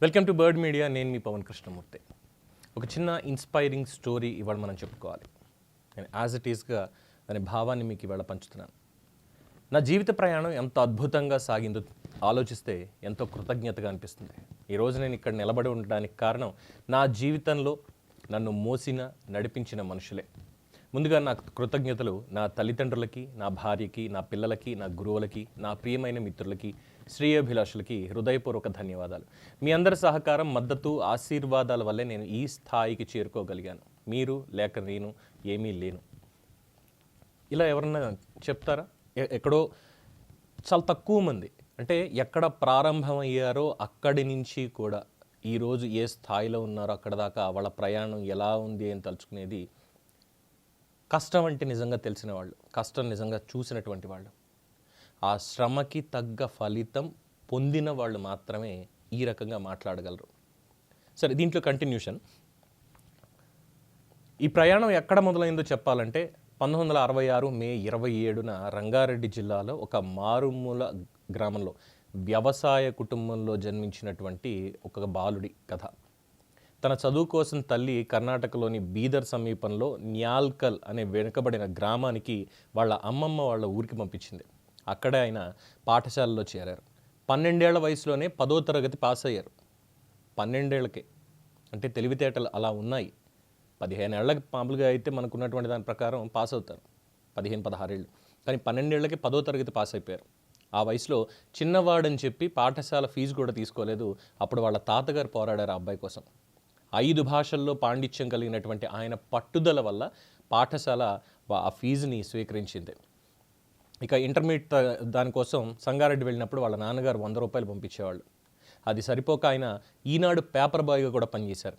Welcome to bird media. నేను మీ పవన్ కృష్ణమూర్తి. ఒక చిన్న ఇన్స్పైరింగ్ స్టోరీ ఇవాళ మనం చెప్పుకోవాలి. నేను యాజ్ ఇట్ ఈస్గా దాని భావాన్ని మీకు ఇవాళ పంచుతున్నాను. నా జీవిత ప్రయాణం ఎంత అద్భుతంగా సాగిందో ఆలోచిస్తే ఎంతో కృతజ్ఞతగా అనిపిస్తుంది. ఈరోజు నేను ఇక్కడ నిలబడి ఉండడానికి కారణం నా జీవితంలో నన్ను మోసిన నడిపించిన మనుషులే. ముందుగా నా కృతజ్ఞతలు నా తల్లిదండ్రులకి, నా భార్యకి, నా పిల్లలకి, నా గురువులకి, నా ప్రియమైన మిత్రులకి, శ్రేయోభిలాషులకి హృదయపూర్వక ధన్యవాదాలు. మీ అందరి సహకారం, మద్దతు, ఆశీర్వాదాల వల్లే నేను ఈ స్థాయికి చేరుకోగలిగాను. మీరు లేక నేను ఏమీ లేను. ఇలా ఎవరన్నా చెప్తారా? ఎక్కడో చాలా తక్కువ మంది, అంటే ఎక్కడ ప్రారంభమయ్యారో అక్కడి నుంచి కూడా ఈరోజు ఏ స్థాయిలో ఉన్నారో అక్కడ దాకా వాళ్ళ ప్రయాణం ఎలా ఉంది అని తలుచుకునేది కష్టం అంటే నిజంగా తెలిసిన వాళ్ళు, కష్టం నిజంగా చూసినటువంటి వాళ్ళు, ఆ శ్రమకి తగ్గ ఫలితం పొందిన వాళ్ళు మాత్రమే ఈ రకంగా మాట్లాడగలరు. సరే, దీంట్లో కంటిన్యూషన్. ఈ ప్రయాణం ఎక్కడ మొదలైందో చెప్పాలంటే 1966 మే 27న రంగారెడ్డి జిల్లాలో ఒక మారుమూల గ్రామంలో వ్యవసాయ కుటుంబంలో జన్మించినటువంటి ఒక బాలుడి కథ. తన చదువు కోసం తల్లి కర్ణాటకలోని బీదర్ సమీపంలో న్యాల్కల్ అనే వెనుకబడిన గ్రామానికి వాళ్ళ అమ్మమ్మ వాళ్ళ ఊరికి పంపించింది. అక్కడే ఆయన పాఠశాలలో చేరారు. 12 ఏళ్ల వయసులోనే 10వ తరగతి పాస్ అయ్యారు. 12 ఏళ్ళకే, అంటే తెలివితేటలు అలా ఉన్నాయి. 15 ఏళ్ళకి మామూలుగా అయితే మనకున్నటువంటి దాని ప్రకారం పాస్ అవుతారు, 15-16 ఏళ్ళు. కానీ 12 ఏళ్ళకి 10వ తరగతి పాస్ అయిపోయారు. ఆ వయసులో చిన్నవాడని చెప్పి పాఠశాల ఫీజు కూడా తీసుకోలేదు. అప్పుడు వాళ్ళ తాతగారు పోరాడారు ఆ అబ్బాయి కోసం. 5 భాషల్లో పాండిత్యం కలిగినటువంటి ఆయన పట్టుదల వల్ల పాఠశాల ఆ ఫీజుని స్వీకరించింది. ఇక ఇంటర్మీడియట్ దానికోసం సంగారెడ్డి వెళ్ళినప్పుడు వాళ్ళ నాన్నగారు 100 రూపాయలు పంపించేవాళ్ళు. అది సరిపోక ఆయన ఈనాడు పేపర్ బాయ్గా కూడా పనిచేశారు.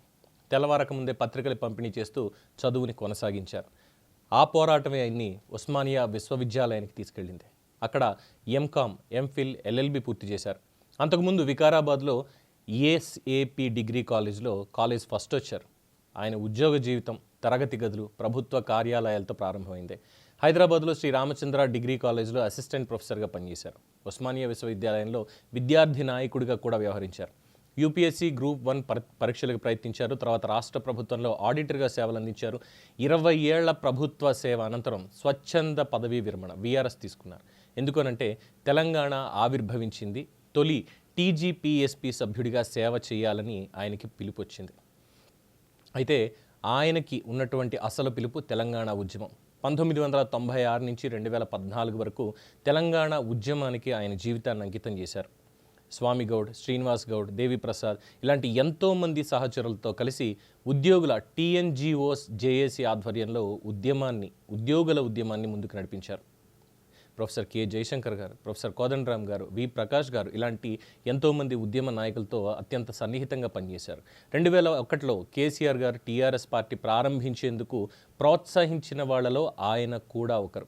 తెల్లవారక ముందే పత్రికలు పంపిణీ చేస్తూ చదువుని కొనసాగించారు. ఆ పోరాటమే ఆయన్ని ఉస్మానియా విశ్వవిద్యాలయానికి తీసుకెళ్ళింది. అక్కడ ఎంకామ్, ఎంఫిల్, ఎల్ఎల్బి పూర్తి చేశారు. అంతకుముందు వికారాబాద్లో ఏఎస్ఏపి డిగ్రీ కాలేజ్లో కాలేజ్ ఫస్ట్ వచ్చారు. ఆయన ఉద్యోగ జీవితం తరగతి గదులు, ప్రభుత్వ కార్యాలయాలతో ప్రారంభమైంది. హైదరాబాద్లో శ్రీ రామచంద్ర డిగ్రీ కాలేజ్లో అసిస్టెంట్ ప్రొఫెసర్గా పనిచేశారు. ఉస్మానియా విశ్వవిద్యాలయంలో విద్యార్థి నాయకుడిగా కూడా వ్యవహరించారు. యూపీఎస్సీ గ్రూప్ 1 పరీక్షలకు ప్రయత్నించారు. తర్వాత రాష్ట్ర ప్రభుత్వంలో ఆడిటర్గా సేవలు అందించారు. 20 ఏళ్ల ప్రభుత్వ సేవ అనంతరం స్వచ్ఛంద పదవీ విరమణ వీఆర్ఎస్ తీసుకున్నారు. ఎందుకనంటే తెలంగాణ ఆవిర్భవించింది, తొలి టీజీపీఎస్పీ సభ్యుడిగా సేవ చేయాలని ఆయనకి పిలుపు వచ్చింది. అయితే ఆయనకి ఉన్నటువంటి అసలు పిలుపు తెలంగాణ ఉద్యమం. 1996 నుంచి 2014 వరకు తెలంగాణ ఉద్యమానికి ఆయన జీవితాన్ని అంకితం చేశారు. స్వామి గౌడ్, శ్రీనివాస్ గౌడ్, దేవిప్రసాద్ ఇలాంటి ఎంతోమంది సహచరులతో కలిసి ఉద్యోగుల టీఎన్జిఓస్ జేఏసీ ఆధ్వర్యంలో ఉద్యోగుల ఉద్యమాన్ని ముందుకు నడిపించారు. ప్రొఫెసర్ కె జయశంకర్ గారు, ప్రొఫెసర్ కోదండరామ్ గారు, వి ప్రకాష్ గారు ఇలాంటి ఎంతోమంది ఉద్యమ నాయకులతో అత్యంత సన్నిహితంగా పనిచేశారు. 2001లో కేసీఆర్ గారు టీఆర్ఎస్ పార్టీ ప్రారంభించేందుకు ప్రోత్సహించిన వాళ్లలో ఆయన కూడా ఒకరు.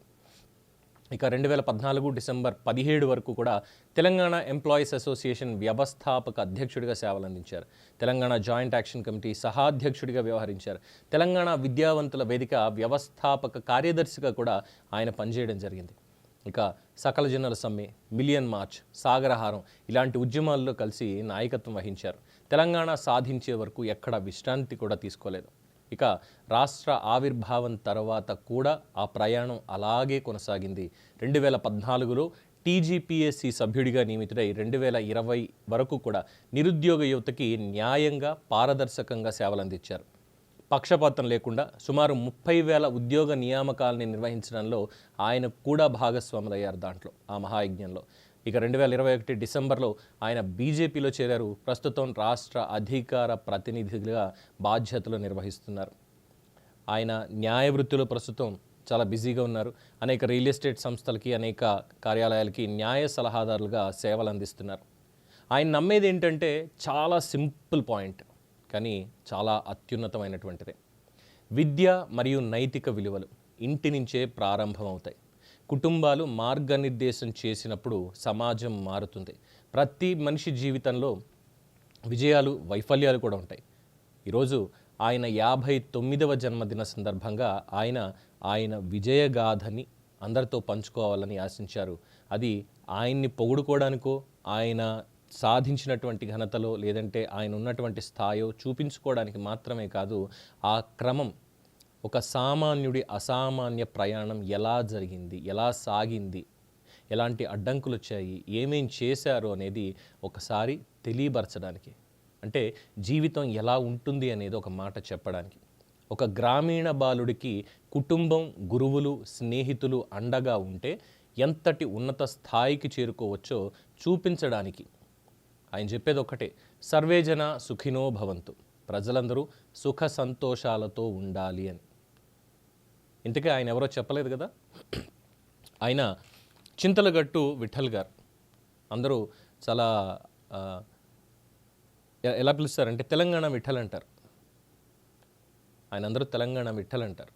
ఇక 2014 డిసెంబర్ 17 వరకు కూడా తెలంగాణ ఎంప్లాయీస్ అసోసియేషన్ వ్యవస్థాపక అధ్యక్షుడిగా సేవలు అందించారు. తెలంగాణ జాయింట్ యాక్షన్ కమిటీ సహాధ్యక్షుడిగా వ్యవహరించారు. తెలంగాణ విద్యావంతుల వేదిక వ్యవస్థాపక కార్యదర్శిగా కూడా ఆయన పనిచేయడం జరిగింది. ఇక సకల జనుల సమ్మె, మిలియన్ మార్చ్, సాగరహారం ఇలాంటి ఉద్యమాల్లో కలిసి నాయకత్వం వహించారు. తెలంగాణ సాధించే వరకు ఎక్కడ విశ్రాంతి కూడా తీసుకోలేదు. ఇక రాష్ట్ర ఆవిర్భావం తర్వాత కూడా ఆ ప్రయాణం అలాగే కొనసాగింది. 2014లో టీజీపీఎస్సీ సభ్యుడిగా నియమితుడై 2020 వరకు కూడా నిరుద్యోగ యువతకి న్యాయంగా, పారదర్శకంగా సేవలు అందించారు. పక్షపాతం లేకుండా సుమారు 30,000 ఉద్యోగ నియామకాలని నిర్వహించడంలో ఆయన కూడా భాగస్వాములయ్యారు దాంట్లో, ఆ మహాయజ్ఞంలో. ఇక 2021 డిసెంబర్లో ఆయన బీజేపీలో చేరారు. ప్రస్తుతం రాష్ట్ర అధికార ప్రతినిధిగా బాధ్యతలు నిర్వహిస్తున్నారు. ఆయన న్యాయ వృత్తిలో ప్రస్తుతం చాలా బిజీగా ఉన్నారు. అనేక రియల్ ఎస్టేట్ సంస్థలకి, అనేక కార్యాలయాలకి న్యాయ సలహాదారులుగా సేవలు అందిస్తున్నారు. ఆయన నమ్మేది ఏంటంటే చాలా సింపుల్ పాయింట్, కానీ చాలా అత్యున్నతమైనటువంటిదే. విద్య మరియు నైతిక విలువలు ఇంటి నుంచే ప్రారంభమవుతాయి. కుటుంబాలు మార్గనిర్దేశం చేసినప్పుడు సమాజం మారుతుంది. ప్రతి మనిషి జీవితంలో విజయాలు, వైఫల్యాలు కూడా ఉంటాయి. ఈరోజు ఆయన 59వ జన్మదిన సందర్భంగా ఆయన విజయగాథని అందరితో పంచుకోవాలని ఆశించారు. అది ఆయన్ని పొగుడుకోవడానికో, ఆయన సాధించినటువంటి ఘనతలో లేదంటే ఆయన ఉన్నటువంటి స్థాయో చూపించుకోవడానికి మాత్రమే కాదు, ఆ క్రమం ఒక సామాన్యుడి అసామాన్య ప్రయాణం ఎలా జరిగింది, ఎలా సాగింది, ఎలాంటి అడ్డంకులు వచ్చాయి, ఏమేం చేశారు అనేది ఒకసారి తెలియపరచడానికి, అంటే జీవితం ఎలా ఉంటుంది అనేది ఒక మాట చెప్పడానికి, ఒక గ్రామీణ బాలుడికి కుటుంబం, గురువులు, స్నేహితులు అండగా ఉంటే ఎంతటి ఉన్నత స్థాయికి చేరుకోవచ్చో చూపించడానికి ఆయన చెప్పేది ఒక్కటే, సర్వేజన సుఖినో భవంతు, ప్రజలందరూ సుఖ సంతోషాలతో ఉండాలి అని. ఇంతకీ ఆయన ఎవరో చెప్పలేదు కదా, ఆయన చింతలగట్టు విఠల్ గారు. అందరూ చాలా ఎలా పిలుస్తారంటే తెలంగాణ విఠల్ అంటారు. ఆయన అందరూ తెలంగాణ విఠల్ అంటారు.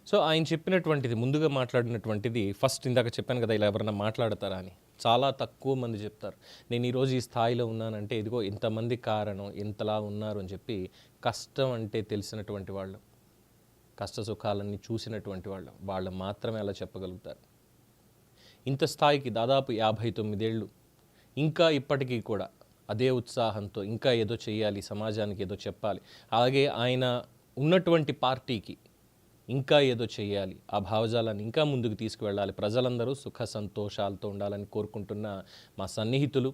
సో ఆయన చెప్పినటువంటిది, ముందుగా మాట్లాడినటువంటిది, ఫస్ట్ ఇందాక చెప్పాను కదా ఇలా ఎవరైనా మాట్లాడతారా అని, చాలా తక్కువ మంది చెప్తారు. నేను ఈరోజు ఈ స్థాయిలో ఉన్నానంటే ఇదిగో ఇంతమంది కారణం, ఇంతలా ఉన్నారు అని చెప్పి, కష్టం అంటే తెలిసినటువంటి వాళ్ళు, కష్ట సుఖాలన్నీ చూసినటువంటి వాళ్ళు మాత్రమే అలా చెప్పగలుగుతారు. ఇంత స్థాయికి దాదాపు 59 ఏళ్ళు ఇంకా ఇప్పటికీ కూడా అదే ఉత్సాహంతో ఇంకా ఏదో చేయాలి, సమాజానికి ఏదో చెప్పాలి, అలాగే ఆయన ఉన్నటువంటి పార్టీకి ఇంకా ఏదో చేయాలి, ఆ భావజాలాన్ని ఇంకా ముందుకు తీసుకువెళ్ళాలి, ప్రజలందరూ సుఖ సంతోషాలతో ఉండాలని కోరుకుంటున్న మా సన్నిహితులు,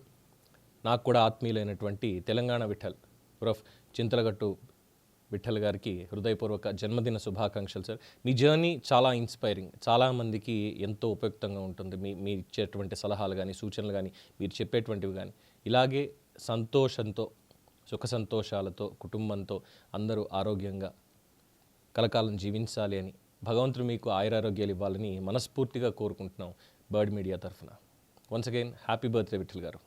నాకు కూడా ఆత్మీయులైనటువంటి తెలంగాణ విఠల్ ఉరఫ్ చింతలగట్టు విఠల్ గారికి హృదయపూర్వక జన్మదిన శుభాకాంక్షలు సార్. మీ జర్నీ చాలా ఇన్స్పైరింగ్, చాలామందికి ఎంతో ఉపయుక్తంగా ఉంటుంది. మీ ఇచ్చేటువంటి సలహాలు కానీ, సూచనలు కానీ, మీరు చెప్పేటువంటివి కానీ, ఇలాగే సంతోషంతో, సుఖ సంతోషాలతో, కుటుంబంతో అందరూ ఆరోగ్యంగా కలకాలం జీవించాలి అని, భగవంతుడు మీకు ఆయురారోగ్యాలు ఇవ్వాలని మనస్ఫూర్తిగా కోరుకుంటున్నాం బర్డ్ మీడియా తరఫున. Once again happy birthday Vithal గారు.